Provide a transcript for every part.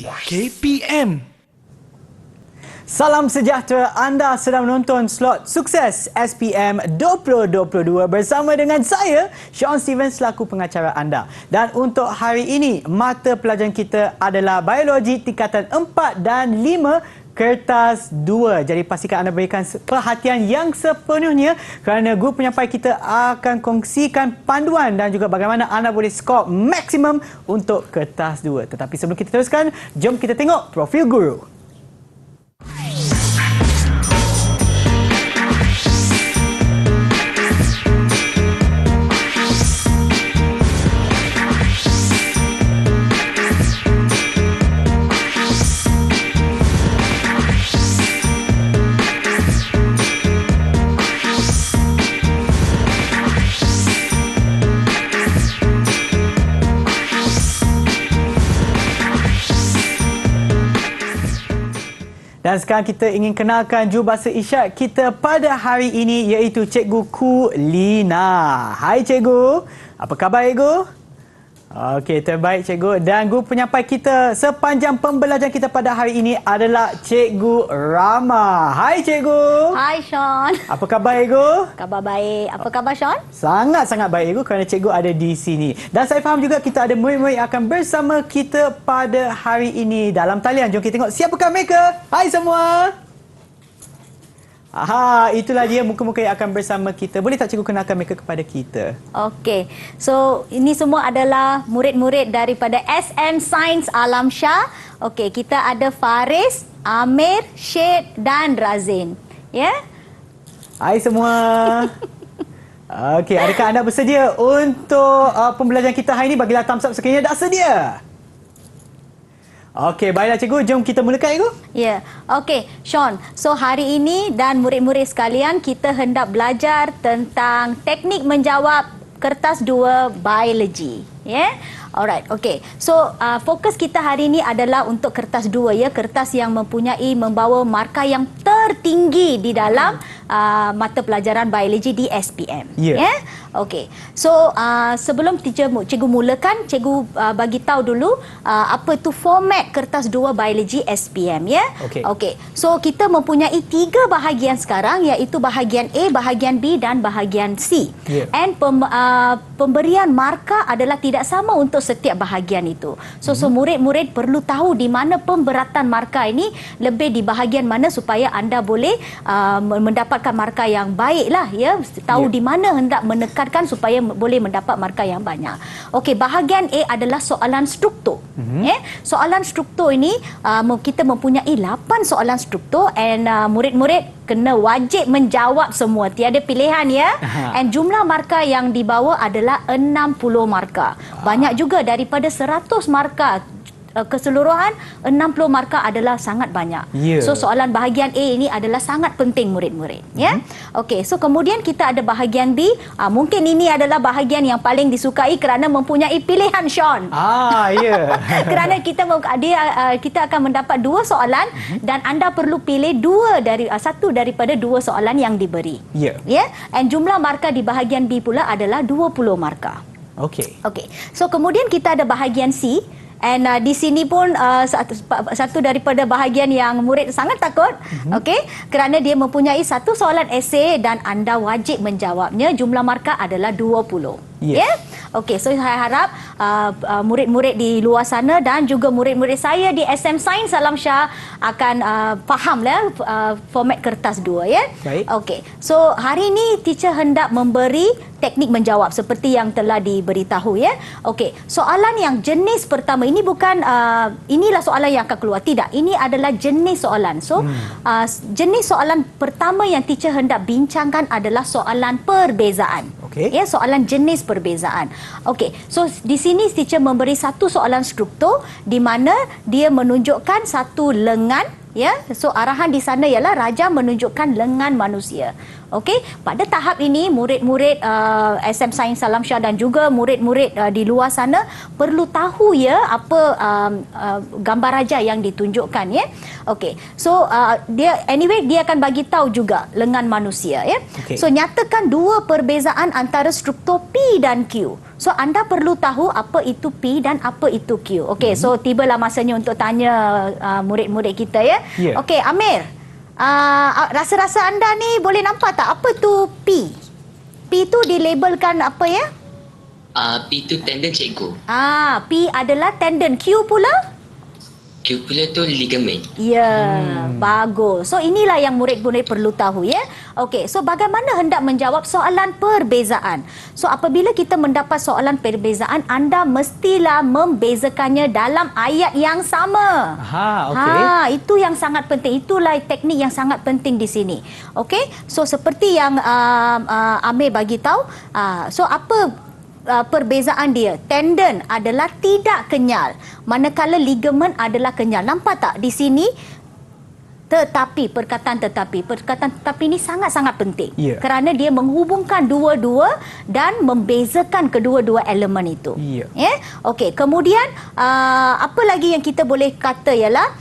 KPM. Salam sejahtera, anda sedang menonton slot sukses SPM 2022 bersama dengan saya, Sean Steven selaku pengacara anda. Dan untuk hari ini, mata pelajaran kita adalah Biologi tingkatan 4 dan 5 kertas 2. Jadi pastikan anda berikan perhatian yang sepenuhnya kerana guru penyampai kita akan kongsikan panduan dan juga bagaimana anda boleh skor maksimum untuk kertas 2. Tetapi sebelum kita teruskan, jom kita tengok profil guru. Dan sekarang kita ingin kenalkan jurubahasa isyarat kita pada hari ini iaitu Cikgu Kulina. Hai Cikgu, apa khabar Cikgu? Okey, terbaik Cikgu. Dan guru penyampai kita sepanjang pembelajaran kita pada hari ini adalah Cikgu Rama. Hai Cikgu. Hai Sean. Apa khabar Cikgu? Khabar baik. Apa khabar Sean? Sangat-sangat baik Cikgu kerana Cikgu ada di sini. Dan saya faham juga kita ada murid-murid yang akan bersama kita pada hari ini dalam talian. Jom kita tengok siapakah mereka. Hai semua. Aha, itulah dia muka-muka yang akan bersama kita. Boleh tak Cikgu kenalkan mereka kepada kita? Okey. So, ini semua adalah murid-murid daripada SM Sains Alam Shah. Okey, kita ada Faris, Amir, Syed dan Razin. Ya? Hai semua. Okey, adakah anda bersedia untuk pembelajaran kita hari ini? Bagilah thumbs up sekiranya dah sedia. Okey, baiklah Cikgu. Jom kita mulakan Cikgu. Ya. Okey, Sean. So, hari ini dan murid-murid sekalian, kita hendak belajar tentang teknik menjawab kertas 2 biologi. Ya? Alright, okey. So, fokus kita hari ini adalah untuk kertas 2 ya, kertas yang membawa markah yang tertinggi di dalam mata pelajaran biologi di SPM. Ya. Yeah? Okey. So, sebelum cikgu mulakan, cikgu bagi tahu dulu apa tu format kertas 2 biologi SPM ya. Okey. Okey. So, kita mempunyai 3 bahagian sekarang iaitu bahagian A, bahagian B dan bahagian C. Yeah. And pemberian markah adalah tidak sama untuk setiap bahagian itu. So, murid-murid perlu tahu di mana pemberatan markah ini lebih di bahagian mana supaya anda boleh mendapatkan markah yang baiklah ya. Tahu di mana hendak menekankan supaya boleh mendapat markah yang banyak. Okey, bahagian A adalah soalan struktur. Soalan struktur ini kita mempunyai 8 soalan struktur and murid-murid kena wajib menjawab semua. Tiada pilihan ya. And jumlah markah yang dibawa adalah 60 markah. Banyak juga daripada 100 markah keseluruhan 60 markah adalah sangat banyak. Yeah. So soalan bahagian A ini adalah sangat penting murid-murid ya. Okey, so kemudian kita ada bahagian B. Mungkin ini adalah bahagian yang paling disukai kerana mempunyai pilihan Sean. Ya. Kerana kita akan mendapat 2 soalan dan anda perlu pilih satu daripada 2 soalan yang diberi. Ya. Ya. And jumlah markah di bahagian B pula adalah 20 markah. Okey. Okey. So kemudian kita ada bahagian C. And di sini pun satu daripada bahagian yang murid sangat takut, okey, kerana dia mempunyai 1 soalan esei dan anda wajib menjawabnya. Jumlah markah adalah 20. Yes. Ya? Okey, so saya harap murid-murid di luar sana dan juga murid-murid saya di SM Sains Alam Shah akan fahamlah format kertas 2 ya. Baik. Okey. So hari ini teacher hendak memberi teknik menjawab seperti yang telah diberitahu ya. Okey, soalan yang jenis pertama ini bukan inilah soalan yang akan keluar. Tidak, ini adalah jenis soalan. So, jenis soalan pertama yang teacher hendak bincangkan adalah soalan perbezaan. Okey. Ya, soalan jenis perbezaan. Okey, so di sini teacher memberi 1 soalan struktur di mana dia menunjukkan 1 lengan. Ya, so arahan di sana ialah raja menunjukkan lengan manusia. Okey, pada tahap ini murid-murid SM Sains Salam Syah dan juga murid-murid di luar sana perlu tahu ya apa gambar raja yang ditunjukkan ya. Okey. So dia akan bagi tahu juga lengan manusia ya. Okey. So nyatakan dua perbezaan antara struktur P dan Q. So anda perlu tahu apa itu P dan apa itu Q. Okey, so tibalah masanya untuk tanya murid-murid kita ya. Yeah. Okey, Amir. Rasa-rasa anda ni boleh nampak tak apa tu P? P tu dilabelkan apa ya? P tu tendon cikgu. P adalah tendon. Q pula? Q pula tu ligamen. Ya, bagus. So inilah yang murid-murid perlu tahu ya. Okey, so bagaimana hendak menjawab soalan perbezaan? So apabila kita mendapat soalan perbezaan, anda mestilah membezakannya dalam ayat yang sama. Okey. Itu yang sangat penting. Itulah teknik yang sangat penting di sini. Okey, so seperti yang Amir bagi tahu, so apa perbezaan dia? Tendon adalah tidak kenyal, manakala ligamen adalah kenyal. Nampak tak di sini? Perkataan tetapi ini sangat-sangat penting. Kerana dia menghubungkan dua-dua dan membezakan kedua-dua elemen itu. Okey, kemudian apa lagi yang kita boleh kata ialah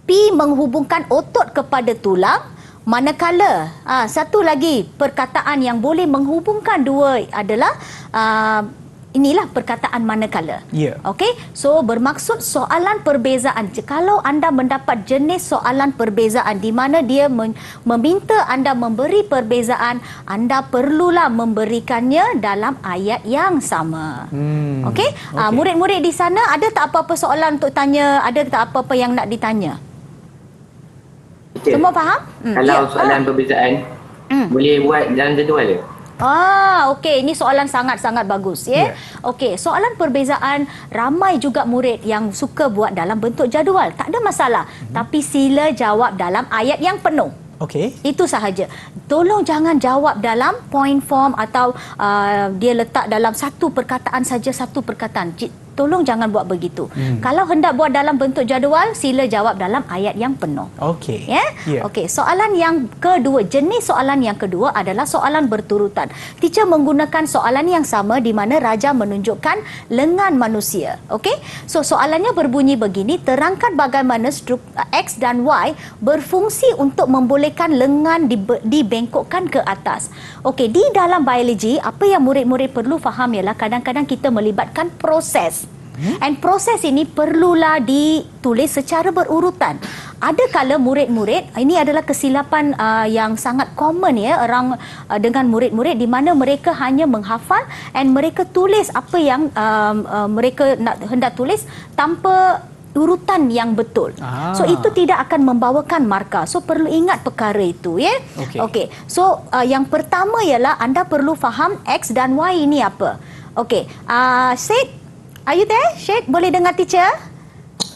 P menghubungkan otot kepada tulang. Manakala satu lagi perkataan yang boleh menghubungkan dua adalah inilah perkataan manakala. Okey, so bermaksud soalan perbezaan. Kalau anda mendapat jenis soalan perbezaan di mana dia meminta anda memberi perbezaan, anda perlulah memberikannya dalam ayat yang sama. Okey, murid-murid di sana ada tak apa-apa soalan untuk tanya? Ada tak apa-apa yang nak ditanya? Semua faham? Kalau soalan perbezaan boleh buat dalam jadual ke? Okey, ini soalan sangat-sangat bagus ya. Okey, soalan perbezaan ramai juga murid yang suka buat dalam bentuk jadual. Tak ada masalah, tapi sila jawab dalam ayat yang penuh. Okey. Itu sahaja. Tolong jangan jawab dalam point form atau dia letak dalam satu perkataan saja, satu perkataan. Tolong jangan buat begitu. Kalau hendak buat dalam bentuk jadual, sila jawab dalam ayat yang penuh. Okey. Okey, soalan yang kedua, jenis soalan yang kedua adalah soalan berturutan. Teacher menggunakan soalan yang sama di mana raja menunjukkan lengan manusia. Okey? So soalannya berbunyi begini, terangkan bagaimana X dan Y berfungsi untuk membolehkan lengan dibengkokkan ke atas. Okey, di dalam biologi, apa yang murid-murid perlu faham ialah kadang-kadang kita melibatkan proses. And proses ini perlulah ditulis secara berurutan. Ada kala murid-murid, ini adalah kesilapan yang sangat common ya orang dengan murid-murid di mana mereka hanya menghafal and mereka tulis apa yang mereka hendak tulis tanpa urutan yang betul. So itu tidak akan membawakan markah. So perlu ingat perkara itu ya. Okey. So yang pertama ialah anda perlu faham X dan Y ini apa. Okey. Syed, are you there? Syed, boleh dengar teacher?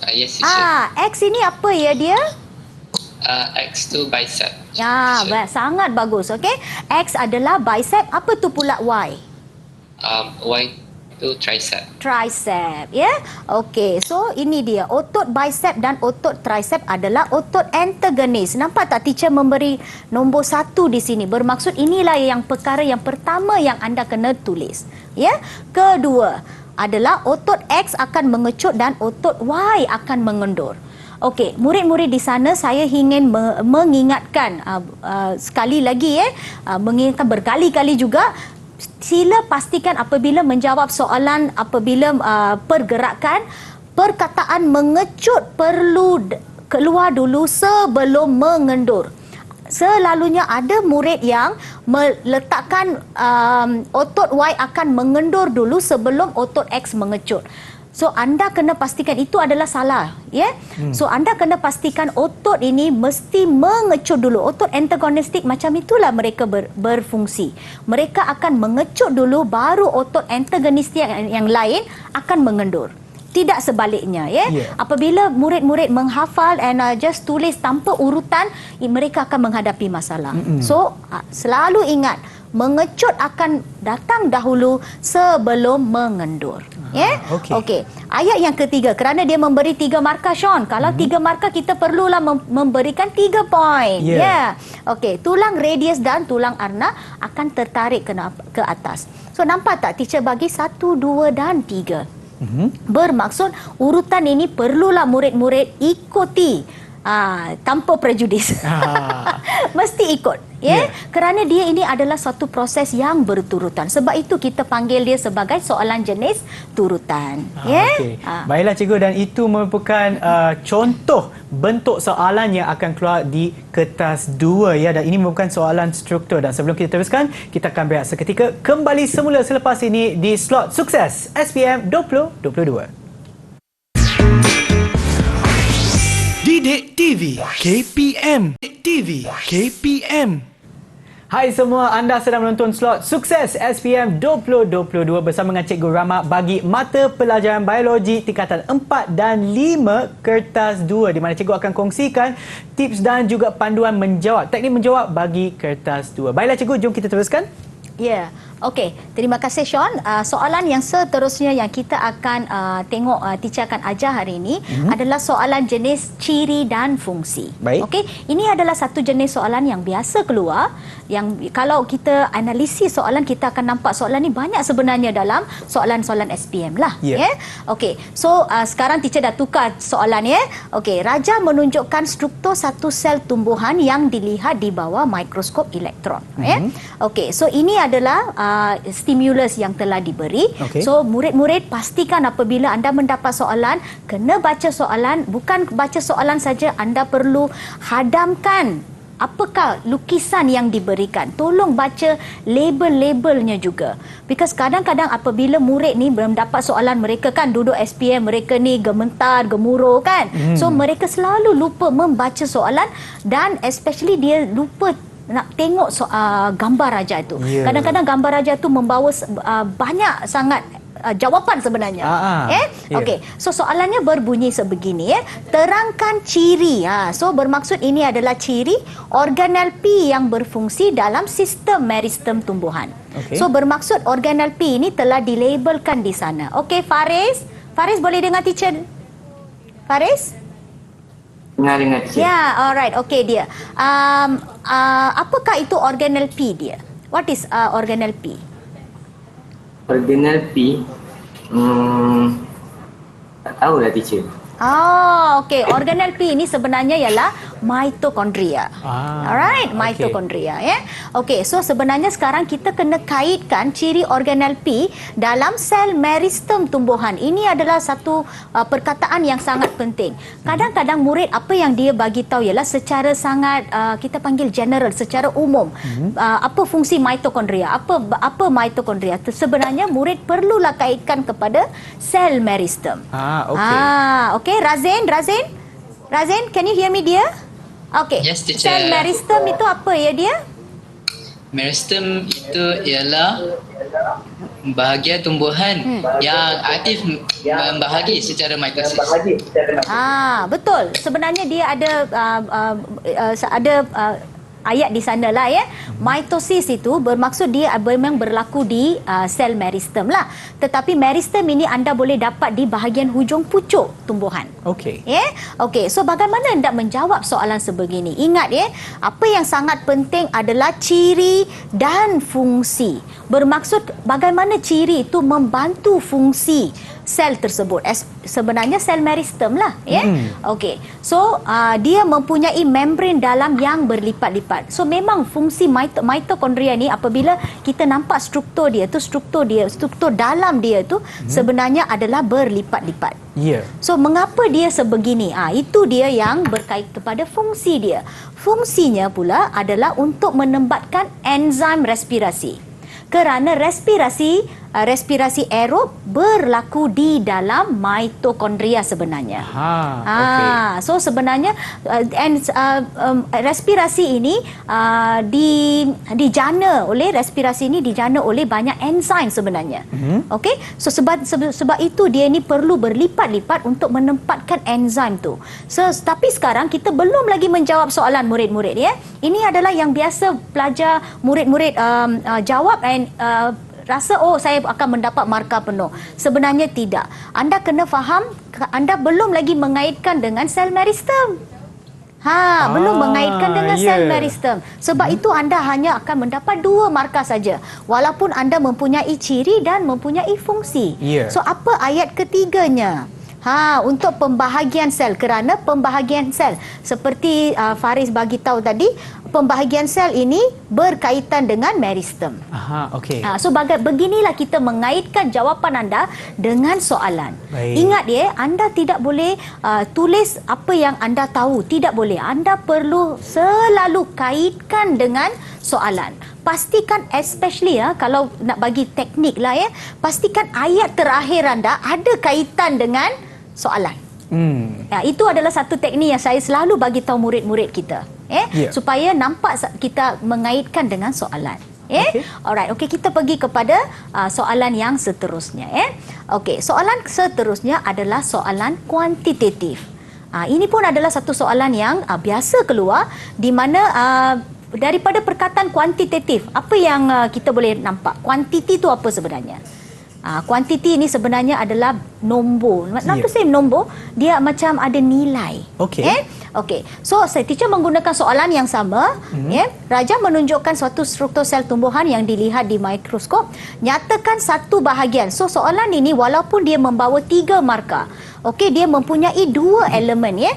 Yes, teacher. X ini apa ya dia? X tu bicep. Sangat bagus. Okey. X adalah bicep. Apa tu pula Y? Y tu tricep. Tricep, ya. Okey, so ini dia. Otot bicep dan otot tricep adalah otot antagonis. Nampak tak teacher memberi nombor 1 di sini? Bermaksud inilah yang perkara yang pertama yang anda kena tulis. Ya. Kedua adalah otot X akan mengecut dan otot Y akan mengendur. Okey, murid-murid di sana saya ingin mengingatkan sekali lagi mengingatkan berkali-kali juga, sila pastikan apabila menjawab soalan apabila pergerakan, perkataan mengecut perlu keluar dulu sebelum mengendur. Selalunya ada murid yang meletakkan otot Y akan mengendur dulu sebelum otot X mengecut. So anda kena pastikan itu adalah salah, ya. So anda kena pastikan otot ini mesti mengecut dulu. Otot antagonistik macam itulah mereka berfungsi. Mereka akan mengecut dulu baru otot antagonistik yang lain akan mengendur. Tidak sebaliknya, ya. Apabila murid-murid menghafal and just tulis tanpa urutan, mereka akan menghadapi masalah. So selalu ingat, mengecut akan datang dahulu sebelum mengendur. Okey. Ayat yang ketiga, kerana dia memberi 3 markah, Sean. Kalau 3 markah, kita perlulah memberikan 3 poin. Okey, tulang radius dan tulang arna akan tertarik ke atas. So, nampak tak teacher bagi 1, 2 dan 3. Bermaksud urutan ini perlulah murid-murid ikuti tanpa prejudis. Mesti ikut, kerana dia ini adalah satu proses yang berturutan. Sebab itu kita panggil dia sebagai soalan jenis turutan. Baiklah cikgu, dan itu merupakan contoh bentuk soalan yang akan keluar di kertas 2 dan ini merupakan soalan struktur. Dan sebelum kita teruskan, kita akan berehat seketika, kembali semula selepas ini di slot sukses SPM 2022. Didik TV KPM TV KPM. Hai semua, anda sedang menonton slot sukses SPM 2022 bersama dengan Cikgu Rahmat bagi mata pelajaran biologi tingkatan 4 dan 5 kertas 2, di mana cikgu akan kongsikan tips dan juga panduan menjawab, teknik menjawab bagi kertas 2. Baiklah cikgu, jom kita teruskan. Okey, terima kasih Sean. Soalan yang seterusnya yang kita akan tengok teacher akan ajar hari ini adalah soalan jenis ciri dan fungsi. Baik. Okey, ini adalah satu jenis soalan yang biasa keluar, yang kalau kita analisis soalan, kita akan nampak soalan ni banyak sebenarnya dalam soalan-soalan SPM lah. Okey, so sekarang teacher dah tukar soalan Okey, Raja menunjukkan struktur satu sel tumbuhan yang dilihat di bawah mikroskop elektron. Okey, so ini adalah stimulus yang telah diberi. So murid-murid pastikan apabila anda mendapat soalan, kena baca soalan. Bukan baca soalan saja, anda perlu hadamkan apakah lukisan yang diberikan. Tolong baca label-labelnya juga. Because kadang-kadang apabila murid ni belum dapat soalan, mereka kan duduk SPM, mereka ni gementar, gemuruh kan. So mereka selalu lupa membaca soalan, dan especially dia lupa nak tengok gambar raja itu. Kadang-kadang gambar raja itu membawa banyak sangat jawapan sebenarnya. Okey, so soalannya berbunyi sebegini terangkan ciri. So bermaksud ini adalah ciri organel P yang berfungsi dalam sistem meristem tumbuhan. So bermaksud organel P ini telah dilabelkan di sana. Okey, Faris boleh dengar teacher? Faris? Dengar teacher. Alright. Okey dia. Apakah itu organel P dia? What is organel P? Organel P, tak tahulah teacher. Okey. Organel P ini sebenarnya ialah mitokondria. Alright, mitokondria Okey, so sebenarnya sekarang kita kena kaitkan ciri organel P dalam sel meristem tumbuhan. Ini adalah satu perkataan yang sangat penting. Kadang-kadang murid apa yang dia bagi tahu ialah secara sangat kita panggil general, secara umum. Apa fungsi mitokondria? Apa mitokondria? Sebenarnya murid perlulah kaitkan kepada sel meristem. Okey, Razin, can you hear me dear? Okey. Yes, teacher. Sel meristem itu apa ya dia? Meristem itu ialah bahagian tumbuhan yang aktif membahagi secara mitosis. Betul. Sebenarnya dia ada ayat di sana lah Mitosis itu bermaksud dia memang berlaku di sel meristem lah. Tetapi meristem ini anda boleh dapat di bahagian hujung pucuk tumbuhan. Okey, so bagaimana anda menjawab soalan sebegini? Ingat apa yang sangat penting adalah ciri dan fungsi. Bermaksud bagaimana ciri itu membantu fungsi sel tersebut. Sebenarnya sel meristem lah Okey, so dia mempunyai membran dalam yang berlipat-lipat. So memang fungsi mitokondria ni, apabila kita nampak struktur dalam dia tu sebenarnya adalah berlipat-lipat. So mengapa dia sebegini? Itu dia yang berkait kepada fungsi dia. Fungsinya pula adalah untuk menempatkan enzim respirasi. Kerana respirasi aerob berlaku di dalam mitokondria sebenarnya. So sebenarnya respirasi ini dijana oleh banyak enzim sebenarnya. Okey, so sebab itu dia ni perlu berlipat-lipat untuk menempatkan enzim tu. So tapi sekarang kita belum lagi menjawab soalan murid-murid Ini adalah yang biasa pelajar murid-murid jawab, and rasa saya akan mendapat markah penuh. Sebenarnya tidak. Anda kena faham anda belum lagi mengaitkan dengan sel meristem. Belum mengaitkan dengan sel meristem. Sebab itu anda hanya akan mendapat 2 markah saja. Walaupun anda mempunyai ciri dan mempunyai fungsi. So apa ayat ketiganya? Untuk pembahagian sel, kerana pembahagian sel seperti Faris bagi tahu tadi, pembahagian sel ini berkaitan dengan meristem. Okey. So beginilah kita mengaitkan jawapan anda dengan soalan. Baik. Ingat anda tidak boleh tulis apa yang anda tahu, tidak boleh. Anda perlu selalu kaitkan dengan soalan. Pastikan especially kalau nak bagi teknik lah pastikan ayat terakhir anda ada kaitan dengan soalan. Itu adalah satu teknik yang saya selalu bagi tahu murid-murid kita. Supaya nampak kita mengaitkan dengan soalan. Alright, kita pergi kepada soalan yang seterusnya. Soalan seterusnya adalah soalan kuantitatif. Ini pun adalah satu soalan yang biasa keluar di mana daripada perkataan kuantitatif, apa yang kita boleh nampak? Kuantiti itu apa sebenarnya? Kuantiti ini sebenarnya adalah nombor. Kenapa saya nombor? Dia macam ada nilai. So teacher menggunakan soalan yang sama. Raja menunjukkan suatu struktur sel tumbuhan yang dilihat di mikroskop. Nyatakan satu bahagian. So soalan ini walaupun dia membawa 3 markah. Dia mempunyai 2 elemen.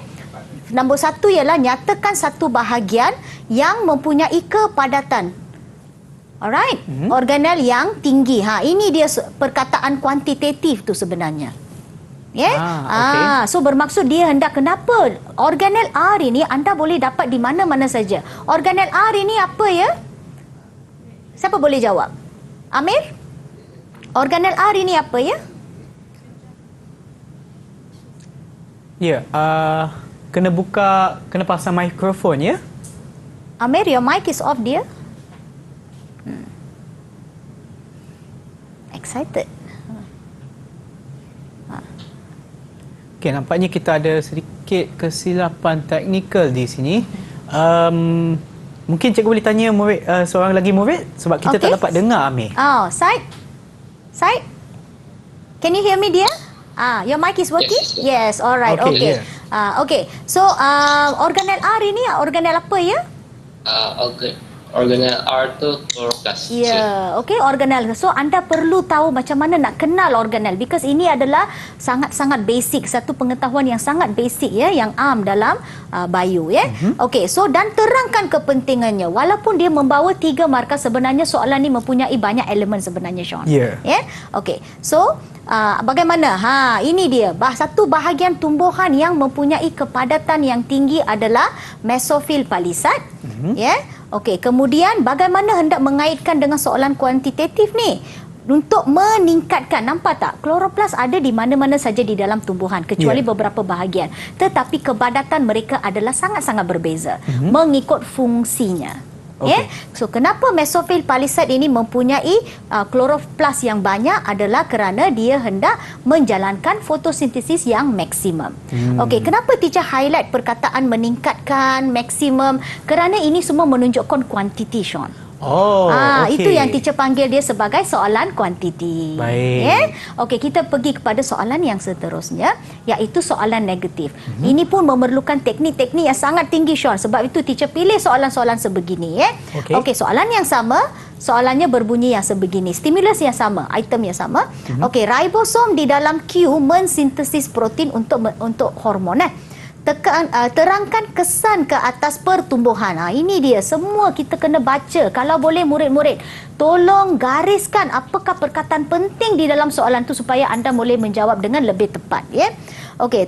Nombor 1 ialah nyatakan satu bahagian yang mempunyai kepadatan. Alright, organel yang tinggi. Ini dia perkataan kuantitatif tu sebenarnya. So bermaksud dia hendak kenapa organel R ini anda boleh dapat di mana-mana saja. Organel R ini apa ya? Siapa boleh jawab? Amir? Organel R ini apa ya? Kena pasang mikrofon ya. Amir, your mic is off dear. Excited. Nampaknya kita ada sedikit kesilapan teknikal di sini. Mungkin cikgu boleh tanya seorang lagi murid sebab kita tak dapat dengar Amir. Syed? Can you hear me dear? Your mic is working? Yes, alright. So organel R ini organel apa ya? Organel R tu kloroplas. Organel. So anda perlu tahu macam mana nak kenal organel because ini adalah sangat-sangat basic, satu pengetahuan yang sangat basic yang dalam bio so dan terangkan kepentingannya walaupun dia membawa 3 markah sebenarnya soalan ni mempunyai banyak elemen sebenarnya Sean. So bagaimana? Ini dia. Satu bahagian tumbuhan yang mempunyai kepadatan yang tinggi adalah mesofil palisad. Kemudian bagaimana hendak mengaitkan dengan soalan kuantitatif ni? Untuk meningkatkan, nampak tak? Kloroplas ada di mana-mana saja di dalam tumbuhan kecuali beberapa bahagian. Tetapi kepadatan mereka adalah sangat-sangat berbeza mengikut fungsinya. So kenapa mesofil palisad ini mempunyai kloroplas yang banyak adalah kerana dia hendak menjalankan fotosintesis yang maksimum. Kenapa teacher highlight perkataan meningkatkan, maksimum? Kerana ini semua menunjukkan kuantiti Sean. Itu yang teacher panggil dia sebagai soalan kuantiti. Baik. Kita pergi kepada soalan yang seterusnya iaitu soalan negatif. Ini pun memerlukan teknik-teknik yang sangat tinggi Sean. Sebab itu teacher pilih soalan-soalan sebegini. Soalan yang sama, soalannya berbunyi yang sebegini. Stimulus yang sama, item yang sama. Ribosom di dalam Q mensintesis protein untuk hormon. Terangkan kesan ke atas pertumbuhan. Ini dia, semua kita kena baca. Kalau boleh murid-murid, tolong gariskan apakah perkataan penting di dalam soalan itu supaya anda boleh menjawab dengan lebih tepat.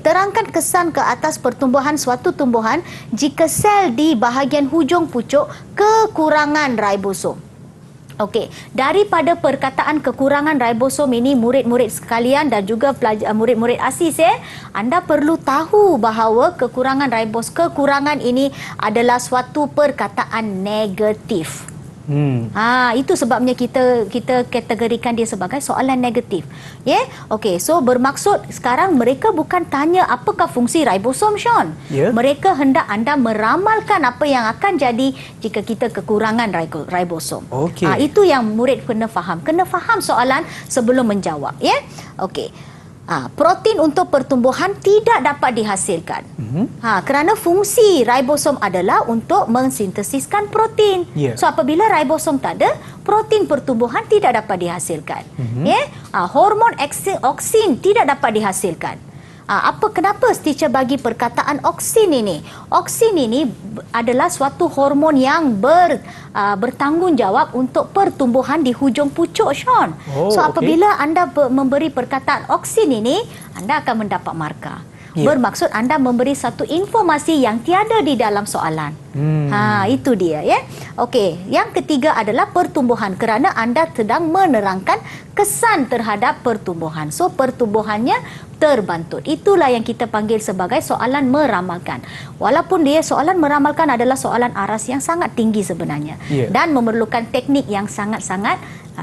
Terangkan kesan ke atas pertumbuhan suatu tumbuhan jika sel di bahagian hujung pucuk kekurangan ribosom. Daripada perkataan kekurangan ribosom ini murid-murid sekalian dan juga murid-murid ASIS anda perlu tahu bahawa kekurangan ini adalah suatu perkataan negatif. Itu sebabnya kita kategorikan dia sebagai soalan negatif. Ya, okey. So bermaksud sekarang mereka bukan tanya apakah fungsi ribosom, Sean. Mereka hendak anda meramalkan apa yang akan jadi jika kita kekurangan ribosom. Itu yang murid kena faham. Kena faham soalan sebelum menjawab. Ya, okey. Protein untuk pertumbuhan tidak dapat dihasilkan. Kerana fungsi ribosom adalah untuk mensintesiskan protein. So apabila ribosom tak ada, protein pertumbuhan tidak dapat dihasilkan. Hormon oksin tidak dapat dihasilkan. Kenapa teacher bagi perkataan oksin ini? Oksin ini adalah suatu hormon yang bertanggungjawab untuk pertumbuhan di hujung pucuk, Sean. So apabila anda memberi perkataan oksin ini, anda akan mendapat markah. Bermaksud anda memberi satu informasi yang tiada di dalam soalan. Itu dia, ya. Okey, yang ketiga adalah pertumbuhan, kerana anda sedang menerangkan kesan terhadap pertumbuhan. So pertumbuhannya terbantut. Itulah yang kita panggil sebagai soalan meramalkan. Walaupun dia soalan meramalkan adalah soalan aras yang sangat tinggi sebenarnya, dan memerlukan teknik yang sangat-sangat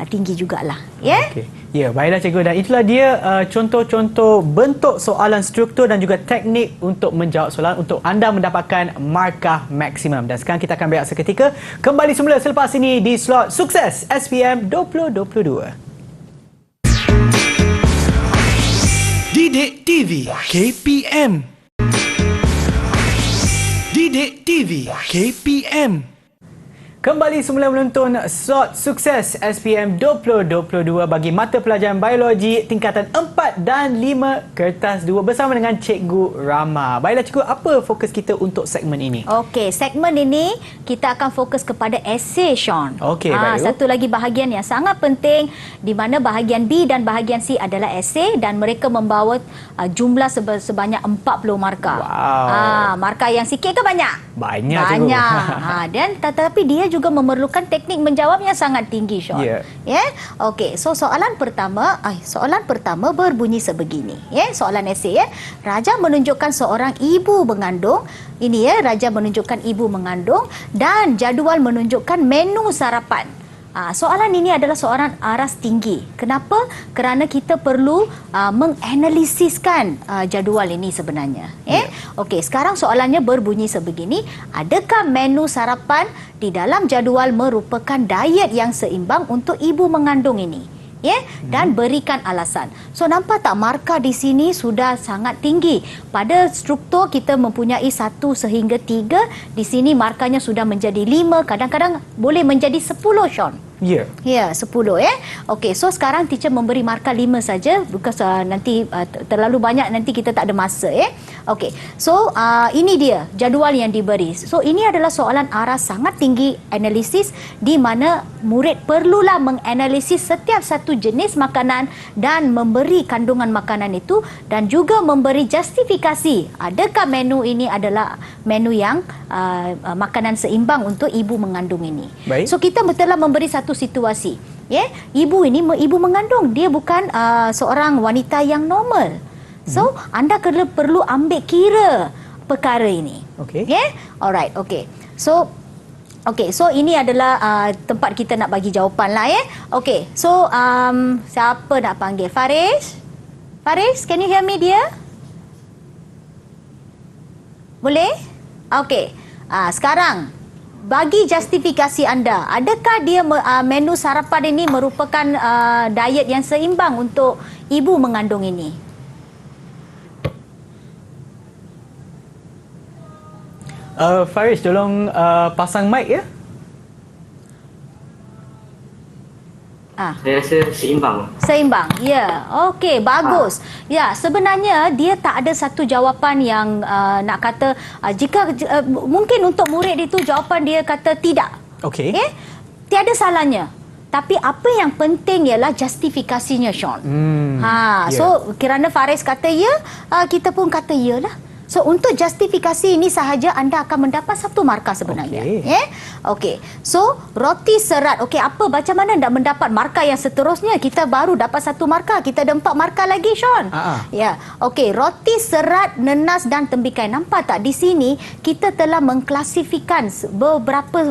tinggi jugalah. Ya, baiklah cikgu, dan itulah dia contoh-contoh bentuk soalan, struktur dan juga teknik untuk menjawab soalan untuk anda mendapatkan markah maksimum. Dan sekarang kita akan berehat seketika, kembali semula selepas ini di slot Sukses SPM 2022. Didik TV KPM. Didik TV KPM. Kembali semula menonton slot Sukses SPM 2022 bagi mata pelajaran biologi tingkatan 4 dan 5 kertas 2 bersama dengan Cikgu Rama. Baiklah cikgu, apa fokus kita untuk segmen ini? Okey, segmen ini kita akan fokus kepada esei, Sean. Okey, baik. Satu lagi bahagian yang sangat penting, di mana bahagian B dan bahagian C adalah esei, dan mereka membawa jumlah sebanyak 40 markah. Markah yang sikit ke banyak? Banyak. Dan tetapi dia juga memerlukan teknik menjawab yang sangat tinggi, Sean. Okey, so soalan pertama berbunyi sebegini. Soalan esei. Raja menunjukkan seorang ibu mengandung. Ini Raja menunjukkan ibu mengandung dan jadual menunjukkan menu sarapan. Soalan ini adalah soalan aras tinggi. Kenapa? Kerana kita perlu menganalisiskan jadual ini sebenarnya. Okey, sekarang soalannya berbunyi sebegini. Adakah menu sarapan di dalam jadual merupakan diet yang seimbang untuk ibu mengandung ini? Dan berikan alasan. So nampak tak markah di sini sudah sangat tinggi. Pada struktur kita mempunyai 1 sehingga 3. Di sini markahnya sudah menjadi 5, kadang-kadang boleh menjadi 10, Sean. 10. Okey, so sekarang teacher memberi markah 5 saja, bukan nanti terlalu banyak, nanti kita tak ada masa. Okey, so ini dia jadual yang diberi. So ini adalah soalan aras sangat tinggi, analisis, di mana murid perlulah menganalisis setiap satu jenis makanan dan memberi kandungan makanan itu, dan juga memberi justifikasi adakah menu ini adalah menu yang makanan seimbang untuk ibu mengandung ini. So kita telah memberi satu situasi. Ibu ini ibu mengandung, dia bukan seorang wanita yang normal. So anda perlu ambil kira perkara ini. Alright, okey. So ini adalah tempat kita nak bagi jawapan lah. Okey, so siapa nak panggil? Faris, can you hear me, dear? Boleh? Okey. Sekarang bagi justifikasi anda, adakah dia menu sarapan ini merupakan diet yang seimbang untuk ibu mengandung ini? Faris, tolong pasang mic ya. Saya rasa seimbang. Seimbang, ya. Okey, bagus. Ya, sebenarnya dia tak ada satu jawapan yang nak kata jika mungkin untuk murid itu jawapan dia kata tidak. Okey. Tiada salahnya. Tapi apa yang penting ialah justifikasinya, Sean. So kerana Faris kata ya, kita pun kata ya lah. So untuk justifikasi ini sahaja anda akan mendapat 1 markah sebenarnya. Okey. Ya. Okey. So roti serat. Okey, apa macam mana nak mendapat markah yang seterusnya? Kita baru dapat 1 markah, kita ada 4 markah lagi, Sean. Ya. Okey, roti serat, nenas dan tembikai. Nampak tak di sini kita telah mengklasifikan beberapa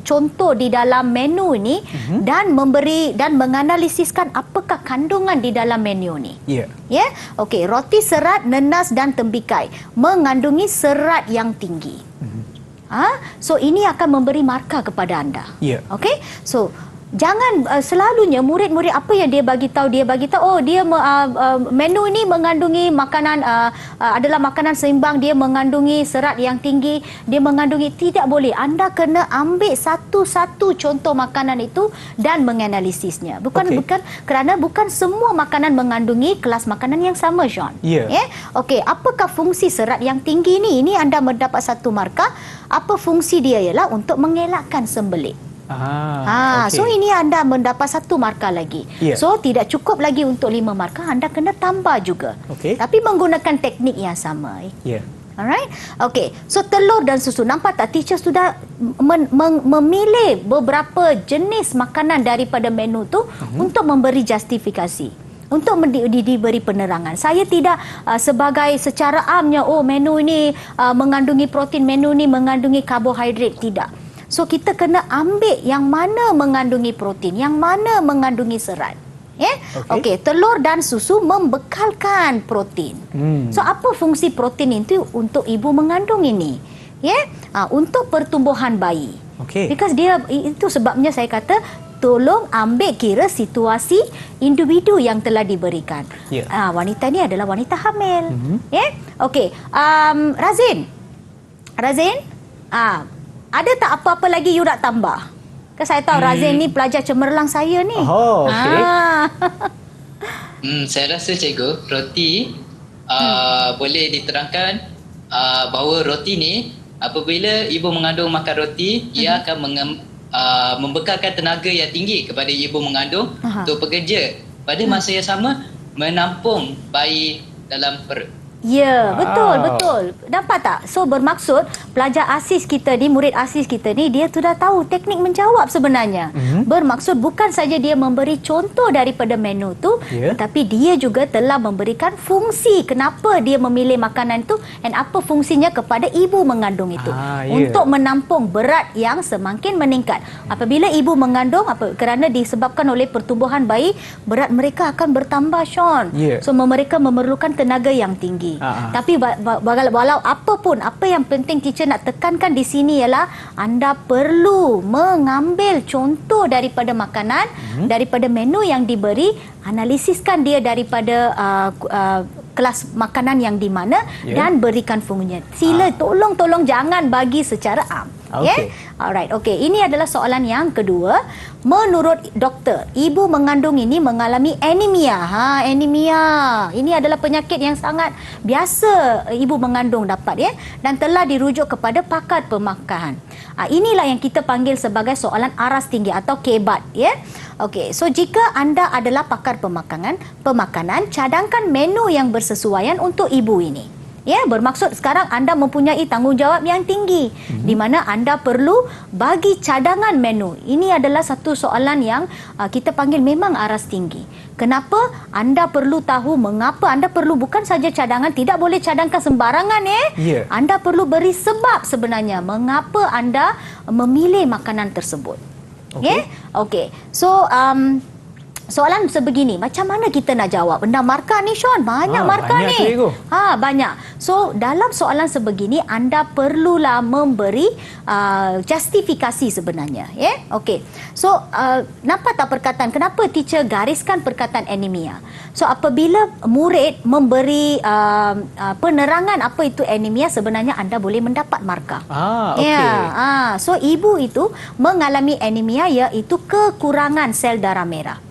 contoh di dalam menu ini dan memberi dan menganalisiskan apakah kandungan di dalam menu ni. Ya. Ya. Okey, roti serat, nenas dan tembikai mengandungi serat yang tinggi. So ini akan memberi markah kepada anda. Ya. Okey. So jangan selalunya murid-murid apa yang dia bagi tahu menu ini mengandungi makanan adalah makanan seimbang, dia mengandungi serat yang tinggi, dia mengandungi, tidak boleh. Anda kena ambil satu-satu contoh makanan itu dan menganalisisnya. Bukan kerana bukan semua makanan mengandungi kelas makanan yang sama, Sean. Ya. Okey, apakah fungsi serat yang tinggi ini? Ini anda mendapat 1 markah. Apa fungsi dia ialah untuk mengelakkan sembelit. Okay. So ini anda mendapat 1 markah lagi. Yeah. So tidak cukup lagi untuk 5 markah, anda kena tambah juga. Okey. Tapi menggunakan teknik yang sama. Ya. Alright. Okey. So telur dan susu, nampak tak teacher sudah memilih beberapa jenis makanan daripada menu tu untuk memberi justifikasi, untuk diberi penerangan. Saya tidak sebagai secara amnya menu ini mengandungi protein, menu ini mengandungi karbohidrat, tidak. So kita kena ambil yang mana mengandungi protein, yang mana mengandungi serat. Okey, telur dan susu membekalkan protein. So apa fungsi protein itu untuk ibu mengandung ini? Untuk pertumbuhan bayi. Because dia, itu sebabnya saya kata tolong ambil kira situasi individu yang telah diberikan. Wanita ni adalah wanita hamil. Okey, Razin, ada tak apa-apa lagi you nak tambah? Kan saya tahu Razin ni pelajar cemerlang saya ni. Saya rasa cikgu, roti boleh diterangkan bahawa roti ni apabila ibu mengandung makan roti, ia akan membekalkan tenaga yang tinggi kepada ibu mengandung untuk bekerja. Pada masa yang sama, menampung bayi dalam perut. Ya, betul. Nampak tak? So bermaksud pelajar asis kita ni, murid asis kita ni, dia sudah tahu teknik menjawab sebenarnya. Bermaksud bukan saja dia memberi contoh daripada menu tu, tetapi dia juga telah memberikan fungsi kenapa dia memilih makanan tu dan apa fungsinya kepada ibu mengandung itu. Untuk menampung berat yang semakin meningkat. Apabila ibu mengandung, kerana disebabkan oleh pertumbuhan bayi, berat mereka akan bertambah, Sean. So mereka memerlukan tenaga yang tinggi. Tapi walau apapun, apa yang penting teacher nak tekankan di sini ialah anda perlu mengambil contoh daripada makanan, daripada menu yang diberi, analisiskan dia daripada kelas makanan yang di mana dan berikan fungsinya. Sila tolong jangan bagi secara am. Alright. Okey, ini adalah soalan yang kedua. Menurut doktor, ibu mengandung ini mengalami anemia. Anemia. Ini adalah penyakit yang sangat biasa ibu mengandung dapat dan telah dirujuk kepada pakar pemakanan. Inilah yang kita panggil sebagai soalan aras tinggi atau kebat, Okey, so jika anda adalah pakar pemakanan, cadangkan menu yang bersesuaian untuk ibu ini. Bermaksud sekarang anda mempunyai tanggungjawab yang tinggi di mana anda perlu bagi cadangan menu. Ini adalah satu soalan yang kita panggil memang aras tinggi. Kenapa? Anda perlu tahu mengapa anda perlu bukan saja cadangan, tidak boleh cadangkan sembarangan Anda perlu beri sebab sebenarnya mengapa anda memilih makanan tersebut. Okey. So soalan sebegini, macam mana kita nak jawab? Benda markah ni, Sean. Banyak markah ni. Banyak. So, dalam soalan sebegini, anda perlulah memberi justifikasi sebenarnya. Okey. So, nampak tak perkataan? Kenapa teacher gariskan perkataan anemia? So, apabila murid memberi penerangan apa itu anemia, sebenarnya anda boleh mendapat markah. So, ibu itu mengalami anemia, iaitu kekurangan sel darah merah.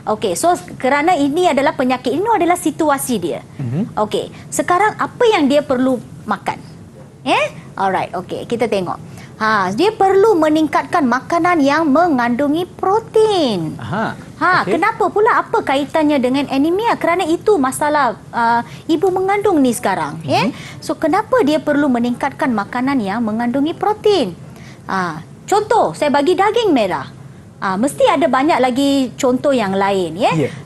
Okey, so kerana ini adalah penyakit, ini adalah situasi dia. Okey, sekarang apa yang dia perlu makan? Alright, okey, kita tengok. Dia perlu meningkatkan makanan yang mengandungi protein. Okey. Kenapa pula? Apa kaitannya dengan anemia? Kerana itu masalah ibu mengandung ni sekarang. So, kenapa dia perlu meningkatkan makanan yang mengandungi protein? Contoh, saya bagi daging merah. Mesti ada banyak lagi contoh yang lain.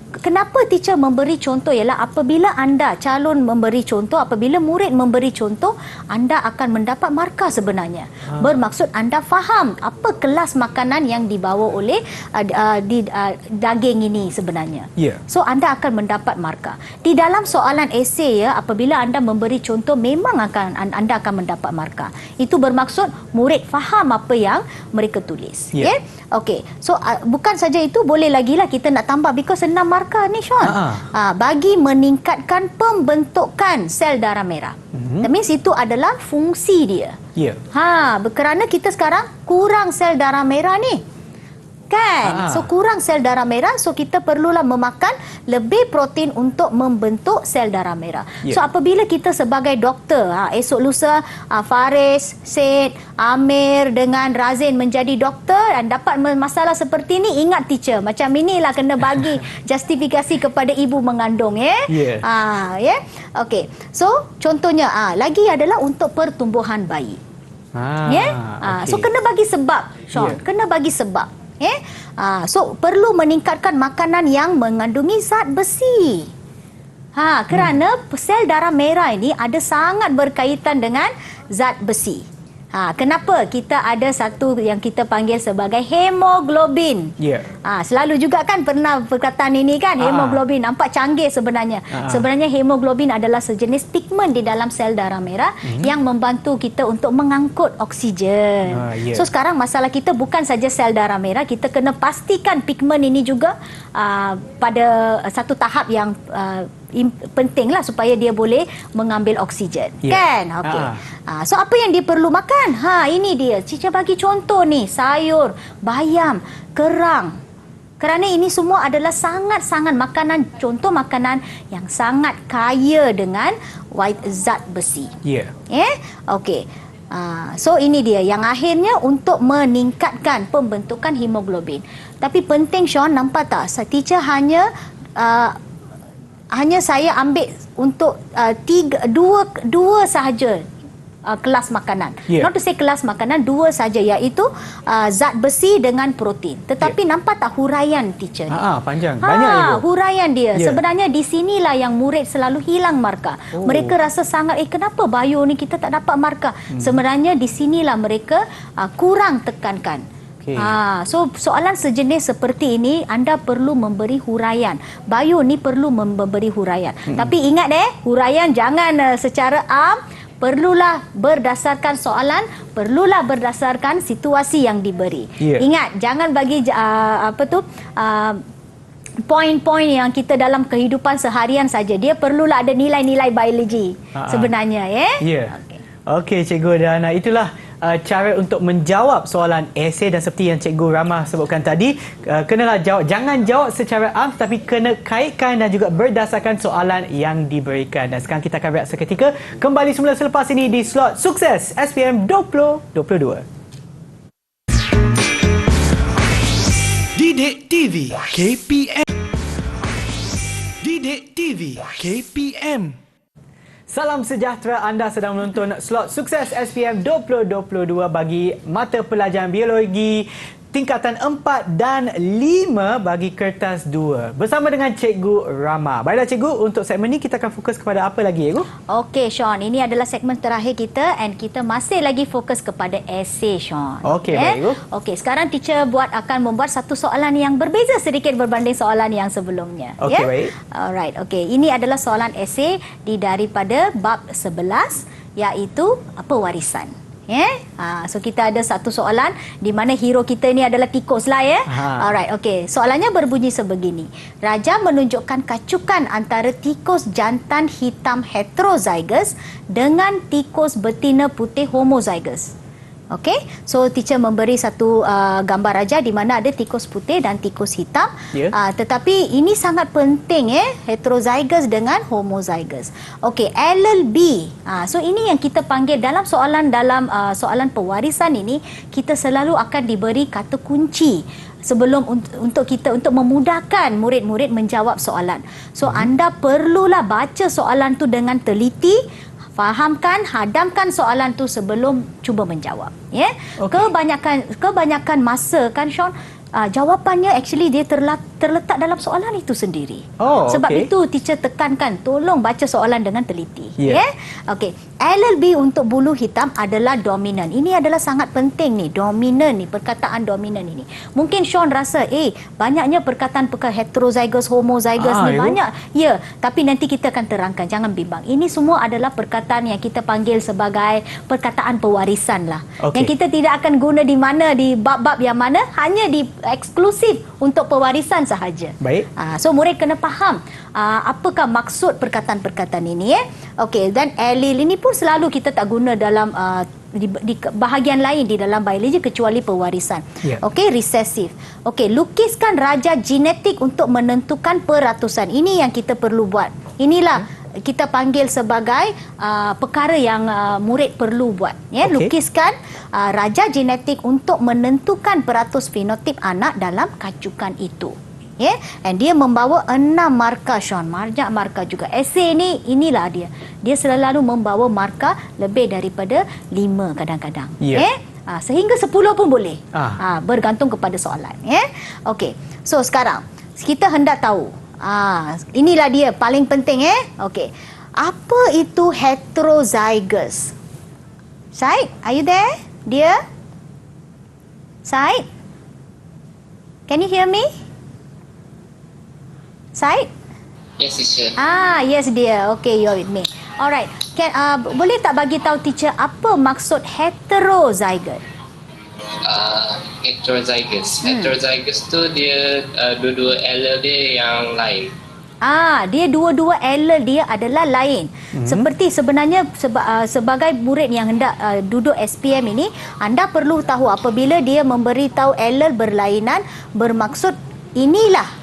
Kenapa teacher memberi contoh ialah apabila anda calon memberi contoh, apabila murid memberi contoh, anda akan mendapat markah sebenarnya. Bermaksud anda faham apa kelas makanan yang dibawa oleh daging ini sebenarnya. So anda akan mendapat markah. Di dalam soalan esei apabila anda memberi contoh memang anda akan mendapat markah. Itu bermaksud murid faham apa yang mereka tulis. Okey. So bukan saja itu, boleh lagi lah kita nak tambah because 6 markah ni Sean. Bagi meningkatkan pembentukan sel darah merah. That means itu adalah fungsi dia. Kerana kita sekarang kurang sel darah merah ni. Kan? So kurang sel darah merah, so kita perlulah memakan lebih protein untuk membentuk sel darah merah. So apabila kita sebagai doktor, esok lusa Faris, Syed, Amir dengan Razin menjadi doktor dan dapat masalah seperti ni, ingat teacher, macam inilah kena bagi justifikasi kepada ibu mengandung. Okey. So contohnya lagi adalah untuk pertumbuhan bayi. So kena bagi sebab, Sean. Kena bagi sebab. So perlu meningkatkan makanan yang mengandungi zat besi. Kerana sel darah merah ini ada sangat berkaitan dengan zat besi. Kenapa kita ada satu yang kita panggil sebagai hemoglobin. Selalu juga kan pernah perkataan ini kan, hemoglobin. Nampak canggih sebenarnya. Sebenarnya hemoglobin adalah sejenis pigmen di dalam sel darah merah yang membantu kita untuk mengangkut oksigen. So sekarang masalah kita bukan saja sel darah merah, kita kena pastikan pigmen ini juga pada satu tahap yang pentinglah supaya dia boleh mengambil oksigen. Kan? Okey. So apa yang dia perlu makan? Ini dia. Cica bagi contoh ni, sayur, bayam, kerang. Kerana ini semua adalah sangat-sangat makanan, contoh makanan yang sangat kaya dengan zat besi. Okey. So ini dia yang akhirnya untuk meningkatkan pembentukan hemoglobin. Tapi penting Sean, nampak tak? Teacher hanya saya ambil untuk dua sahaja kelas makanan. Not to say kelas makanan, dua saja, iaitu zat besi dengan protein. Tetapi nampak tak huraian teacher ni? Panjang. Banyak ibu. Huraian dia. Sebenarnya di sinilah yang murid selalu hilang markah. Mereka rasa sangat, kenapa bio ni kita tak dapat markah? Sebenarnya di sinilah mereka kurang tekankan. So soalan sejenis seperti ini anda perlu memberi huraian. Bio ni perlu memberi huraian. Tapi ingat huraian jangan secara perlulah berdasarkan soalan, perlulah berdasarkan situasi yang diberi. Ingat, jangan bagi poin-poin yang kita dalam kehidupan seharian saja. Dia perlulah ada nilai-nilai biologi sebenarnya. Okey cikgu, dan itulah cara untuk menjawab soalan esei, dan seperti yang Cikgu Ramah sebutkan tadi, kenalah jawab, jangan jawab secara am tetapi kena kaitkan dan juga berdasarkan soalan yang diberikan. Dan sekarang kita akan berehat seketika, kembali semula selepas ini di slot sukses SPM 2022. Didik TV KPM. Didik TV KPM. Salam sejahtera, anda sedang menonton slot sukses SPM 2022 bagi mata pelajaran biologi tingkatan 4 dan 5 bagi kertas 2 bersama dengan Cikgu Rama. Baiklah Cikgu, untuk segmen ini kita akan fokus kepada apa lagi Cikgu? Okey Sean, ini adalah segmen terakhir kita dan kita masih lagi fokus kepada esei Sean. Okey, baik Cikgu. Okey, sekarang teacher akan membuat satu soalan yang berbeza sedikit berbanding soalan yang sebelumnya. Okey, baik. Alright, okey. Ini adalah soalan esei daripada bab 11 iaitu pewarisan. So kita ada satu soalan di mana hero kita ni adalah tikus lah Alright, okey. Soalannya berbunyi sebegini. Raja menunjukkan kacukan antara tikus jantan hitam heterozygous dengan tikus betina putih homozygous. Okey, so teacher memberi satu gambar raja di mana ada tikus putih dan tikus hitam. Ya. Tetapi ini sangat penting heterozygous dengan homozygous. Okey, allele B. So ini yang kita panggil dalam soalan pewarisan ini, kita selalu akan diberi kata kunci sebelum untuk memudahkan murid-murid menjawab soalan. So anda perlulah baca soalan tu dengan teliti, fahamkan, hadamkan soalan tu sebelum cuba menjawab. Ya. Okey. Kebanyakan masa kan Sean, jawapannya actually dia terletak dalam soalan itu sendiri. Oh, Sebab okey. itu teacher tekankan tolong baca soalan dengan teliti. Ya. Okey. Allele B untuk bulu hitam adalah dominan. Ini adalah sangat penting ni, dominan ni, perkataan dominan ini. Mungkin Sean rasa banyaknya perkataan heterozygous, homozygous ni ya. banyak. Ya, tapi nanti kita akan terangkan, jangan bimbang. Ini semua adalah perkataan yang kita panggil sebagai perkataan pewarisan lah. Okey. Yang kita tidak akan guna di mana, di bab-bab yang mana, hanya di eksklusif untuk pewarisan sahaja. Baik. So murid kena faham apakah maksud perkataan-perkataan ini. Okey, dan allele ini pun selalu kita tak guna dalam di bahagian lain di dalam biologi kecuali pewarisan. Ya. Okey, resesif. Okey, lukiskan raja genetik untuk menentukan peratusan. Ini yang kita perlu buat. Inilah kita panggil sebagai perkara yang murid perlu buat. Ya, Okey. lukiskan raja genetik untuk menentukan peratus fenotip anak dalam kacukan itu. Ya, and dia membawa 6 markah Sean, banyak markah juga. Esei ni inilah dia. Dia selalu membawa markah lebih daripada 5 kadang-kadang. Ya. Sehingga 10 pun boleh. Bergantung kepada soalan, ya. Okey. So sekarang kita hendak tahu. Inilah dia paling penting, Okey. Apa itu heterozygous? Syed, are you there? Dear? Syed? Can you hear me? Syed? Yes, teacher. Yes dear. Okay, you're with me. Alright. Boleh tak bagi tahu teacher apa maksud heterozygous? Heterozygous. Heterozygous tu dia dua-dua allele dia yang lain. Dia dua-dua allele dia adalah lain. Seperti sebenarnya sebagai murid yang hendak duduk SPM ini, anda perlu tahu apabila dia memberitahu allele berlainan, bermaksud inilah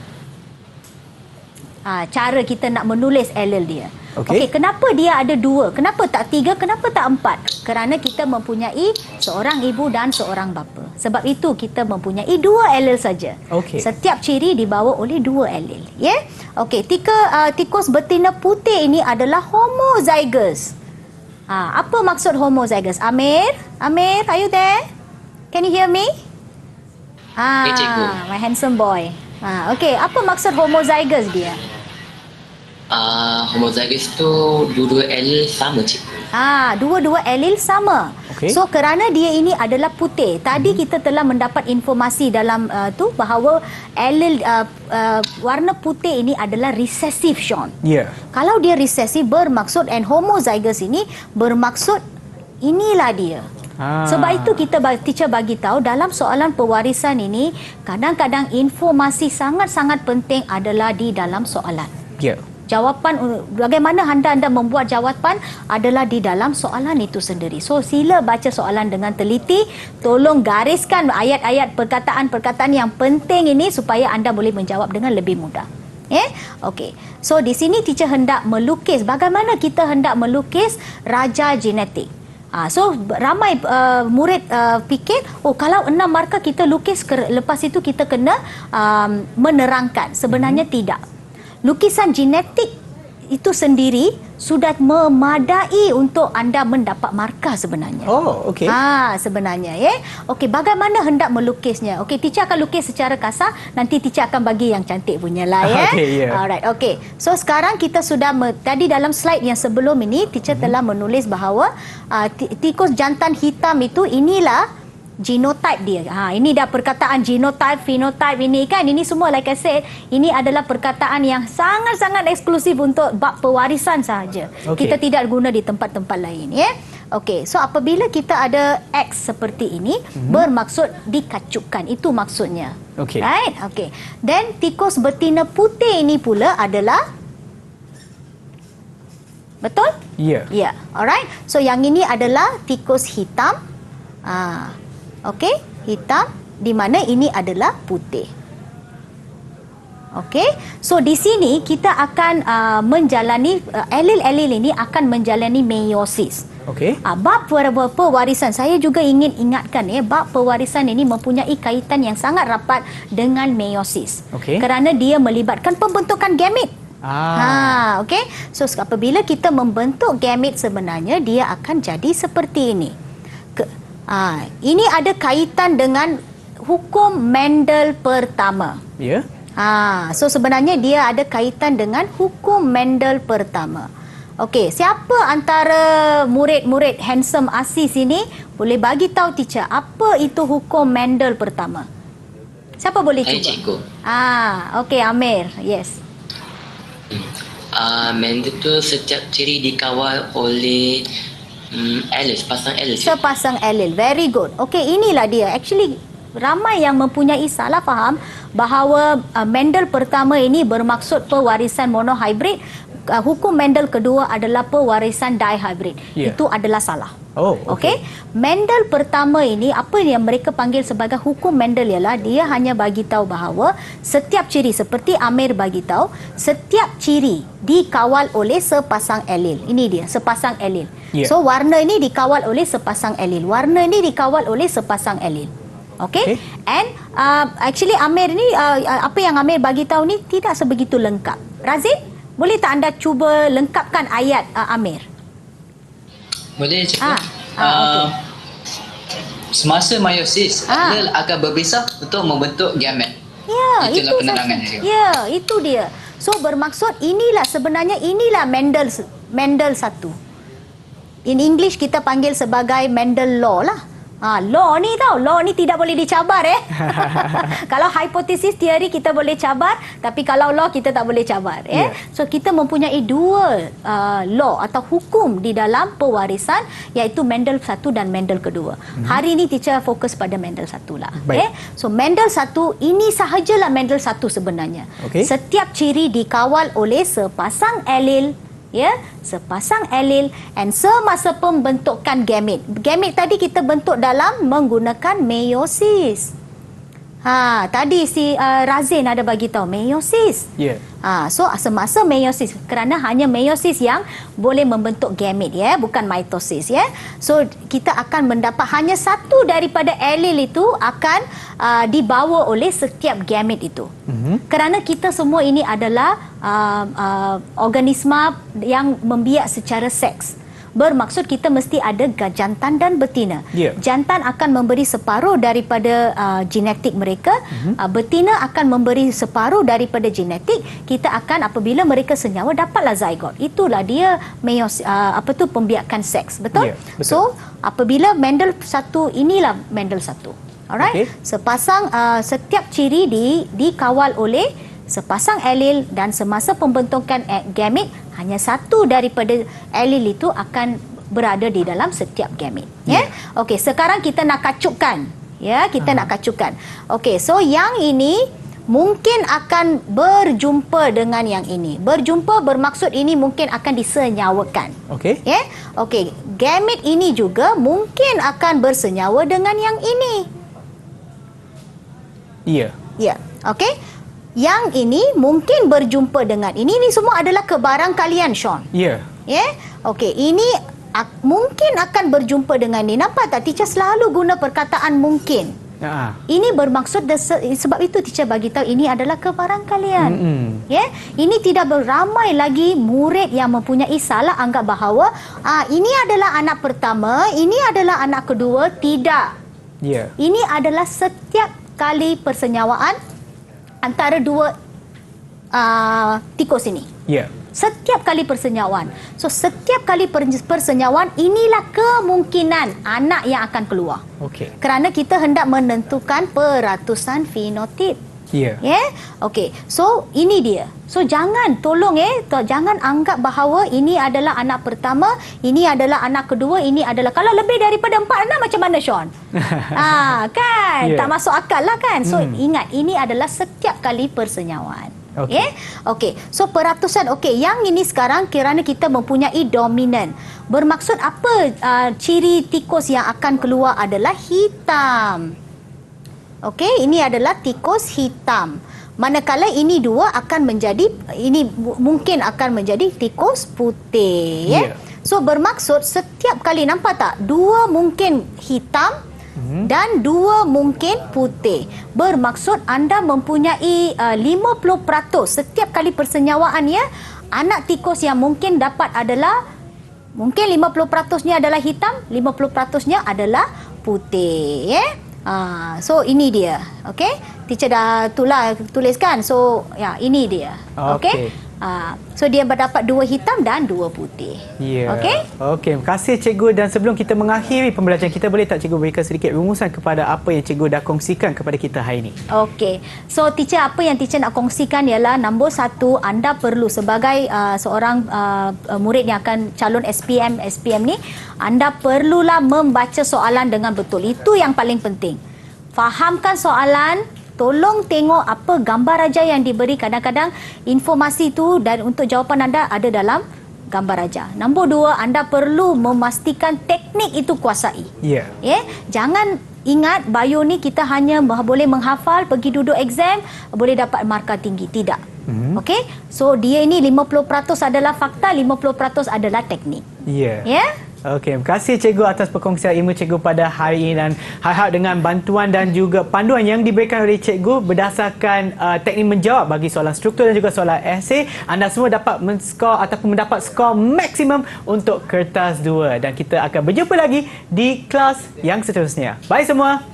cara kita nak menulis allele dia. Okey, kenapa dia ada 2? Kenapa tak 3? Kenapa tak 4? Kerana kita mempunyai seorang ibu dan seorang bapa. Sebab itu kita mempunyai 2 allele saja. Okey. Setiap ciri dibawa oleh 2 allele. Ya? Okey, tikus betina putih ini adalah homozygous. Apa maksud homozygous? Amir, are you there? Can you hear me? Cikgu. My handsome boy. Okey, apa maksud homozygous dia? Homozygous tu dua-dua allele sama, cikgu. Dua-dua allele sama. Okey. So kerana dia ini adalah putih. Tadi kita telah mendapat informasi dalam tu bahawa allele warna putih ini adalah resesif, Sean. Ya. Kalau dia resesif bermaksud, and homozygous ini bermaksud inilah dia. Sebab itu teacher bagi tahu dalam soalan pewarisan ini, kadang-kadang informasi sangat-sangat penting adalah di dalam soalan. Ya. Jawapan, bagaimana anda membuat jawapan adalah di dalam soalan itu sendiri. So sila baca soalan dengan teliti, tolong gariskan ayat-ayat perkataan-perkataan yang penting ini supaya anda boleh menjawab dengan lebih mudah. Okey. So di sini teacher hendak melukis bagaimana kita hendak melukis raja genetik. So ramai murid fikir, kalau 6 markah kita lukis, lepas itu kita kena menerangkan. Sebenarnya tidak. Lukisan genetik itu sendiri sudah memadai untuk anda mendapat markah sebenarnya. Oh, okey. Sebenarnya, Okey, bagaimana hendak melukisnya? Okey, teacher akan lukis secara kasar, nanti teacher akan bagi yang cantik punya lah, Okey, ya. Alright, okey. So sekarang kita sudah tadi dalam slide yang sebelum ini teacher telah menulis bahawa tikus jantan hitam itu inilah genotype dia. Ini dah perkataan genotype, phenotype ini kan. Ini semua like I said, ini adalah perkataan yang sangat-sangat eksklusif untuk bab pewarisan sahaja. Okey. Kita tidak guna di tempat-tempat lain, Okey, so apabila kita ada X seperti ini, bermaksud dikacukkan. Itu maksudnya. Okey. Right? Okey. Then tikus betina putih ini pula adalah, betul? Ya. Ya, alright. So yang ini adalah tikus hitam. Okey, hitam, di mana ini adalah putih. Okey, so di sini kita akan menjalani alel-alel ini akan menjalani meiosis. Okey. Bab pewarisan, saya juga ingin ingatkan bab pewarisan ini mempunyai kaitan yang sangat rapat dengan meiosis. Okey. Kerana dia melibatkan pembentukan gamet. Okey. So apabila kita membentuk gamet sebenarnya dia akan jadi seperti ini. Ini ada kaitan dengan hukum Mendel pertama. Ya. So sebenarnya dia ada kaitan dengan hukum Mendel pertama. Okey, siapa antara murid-murid handsome Asis ini boleh bagi tahu teacher apa itu hukum Mendel pertama? Siapa boleh cuba? Cikgu. Okey, Amir. Yes. Mendel tu setiap ciri dikawal oleh sepasang alel. Sepasang alel. Very good. Okey, inilah dia. Actually, ramai yang mempunyai salah faham bahawa Mendel pertama ini bermaksud pewarisan monohybrid. Hukum Mendel kedua adalah pewarisan dihybrid. Yeah. Itu adalah salah. Oh, Okey. Mendel pertama ini apa yang mereka panggil sebagai hukum Mendel ialah dia hanya bagi tahu bahawa setiap ciri seperti Amir bagi tahu, setiap ciri dikawal oleh sepasang alel. Ini dia, sepasang alel. Yeah. So warna ini dikawal oleh sepasang alel. Warna ini dikawal oleh sepasang alel. Okay? And actually Amir ni apa yang Amir bagi tahu ni tidak sebegitu lengkap. Razif, boleh tak anda cuba lengkapkan ayat Amir? Boleh cikgu. Okay. Semasa meiosis, alel akan berpisah untuk membentuk gamet. Ya, Itulah itu penerangannya, cikgu. Ya, itu dia. So bermaksud sebenarnya inilah Mendel satu. In English kita panggil sebagai Mendel law lah. Law ni tidak boleh dicabar Kalau hipotesis teori kita boleh cabar, tapi kalau law kita tak boleh cabar Yeah. So kita mempunyai dua law atau hukum di dalam pewarisan, iaitu Mendel satu dan Mendel kedua. Hari ini teacher fokus pada Mendel satu lah. So Mendel satu ini sahajalah Mendel satu sebenarnya. Setiap ciri dikawal oleh sepasang alel, sepasang alel, and semasa pembentukan gamet. Gamet tadi kita bentuk dalam menggunakan meiosis. Tadi si Razin ada bagi tahu meiosis. Ya. So semasa meiosis, kerana hanya meiosis yang boleh membentuk gamet bukan mitosis So kita akan mendapat hanya satu daripada alel itu akan dibawa oleh setiap gamet itu. Kerana kita semua ini adalah organisma yang membiak secara seks. Bermaksud kita mesti ada jantan dan betina. Jantan akan memberi separuh daripada genetik mereka, betina akan memberi separuh daripada genetik. Kita akan apabila mereka senyawa dapatlah zygote. Itulah dia pembiakan seks, betul? Betul. So apabila Mendel satu, inilah Mendel satu. Alright? Sepasang setiap ciri dikawal oleh sepasang alel, dan semasa pembentukan gamet hanya satu daripada alel itu akan berada di dalam setiap gamet. Okey, sekarang kita nak kacukkan. Nak kacukkan. Okey, so yang ini mungkin akan berjumpa dengan yang ini. Berjumpa bermaksud ini mungkin akan disenyawakan. Okey. Okey, gamet ini juga mungkin akan bersenyawa dengan yang ini. Ya. Okey. Yang ini mungkin berjumpa dengan ini. Ini semua adalah kebarangkalian, Sean. Ya. Okey, ini mungkin akan berjumpa dengan ini. Nampak tak? Teacher selalu guna perkataan mungkin. Ini bermaksud sebab itu teacher bagi tahu ini adalah kebarangkalian. Ini tidak beramai lagi murid yang mempunyai salah anggap bahawa ini adalah anak pertama, ini adalah anak kedua. Tidak. Ini adalah setiap kali persenyawaan antara dua tikus ini. Setiap kali persenyawaan. So setiap kali persenyawaan, inilah kemungkinan anak yang akan keluar. Kerana kita hendak menentukan peratusan fenotip. Okey. So ini dia. So jangan jangan anggap bahawa ini adalah anak pertama, ini adalah anak kedua, ini adalah, kalau lebih daripada 4 anak macam mana, Sean? Kan? Tak masuk akal lah kan? So ingat, ini adalah setiap kali persenyawaan. Okey. Okey. So peratusan yang ini sekarang kerana kita mempunyai dominan. Bermaksud apa ciri tikus yang akan keluar adalah hitam. Okey, ini adalah tikus hitam. Manakala ini dua akan menjadi mungkin akan menjadi tikus putih, Ya. So bermaksud setiap kali, nampak tak? Dua mungkin hitam dan dua mungkin putih. Bermaksud anda mempunyai 50% setiap kali persenyawaannya, anak tikus yang mungkin dapat adalah mungkin 50%-nya adalah hitam, 50%-nya adalah putih. So ini dia. Okey? Teacher dah tuliskan. So ya, ini dia. Okey. So dia berdapat dua hitam dan dua putih. Ya. Okey? Okey, terima kasih cikgu, dan sebelum kita mengakhiri pembelajaran kita, boleh tak cikgu berikan sedikit rumusan kepada apa yang cikgu dah kongsikan kepada kita hari ini? Okey. So teacher, apa yang teacher nak kongsikan ialah nombor 1, anda perlu sebagai seorang murid yang akan calon SPM ni, anda perlulah membaca soalan dengan betul. Itu yang paling penting. Fahamkan soalan, tolong tengok apa gambar raja yang diberi. Kadang-kadang informasi itu dan untuk jawapan anda ada dalam gambar raja. Nombor 2, anda perlu memastikan teknik itu kuasai. Ya. Jangan ingat bio ni kita hanya boleh menghafal, pergi duduk exam, boleh dapat markah tinggi. Tidak. Okey? So dia ini 50% adalah fakta, 50% adalah teknik. Ya. Ya? Okey, terima kasih cikgu atas perkongsian ilmu cikgu pada hari ini, dan harap dengan bantuan dan juga panduan yang diberikan oleh cikgu berdasarkan teknik menjawab bagi soalan struktur dan juga soalan esei, anda semua dapat menskor ataupun mendapat skor maksimum untuk kertas 2, dan kita akan berjumpa lagi di kelas yang seterusnya. Bye semua.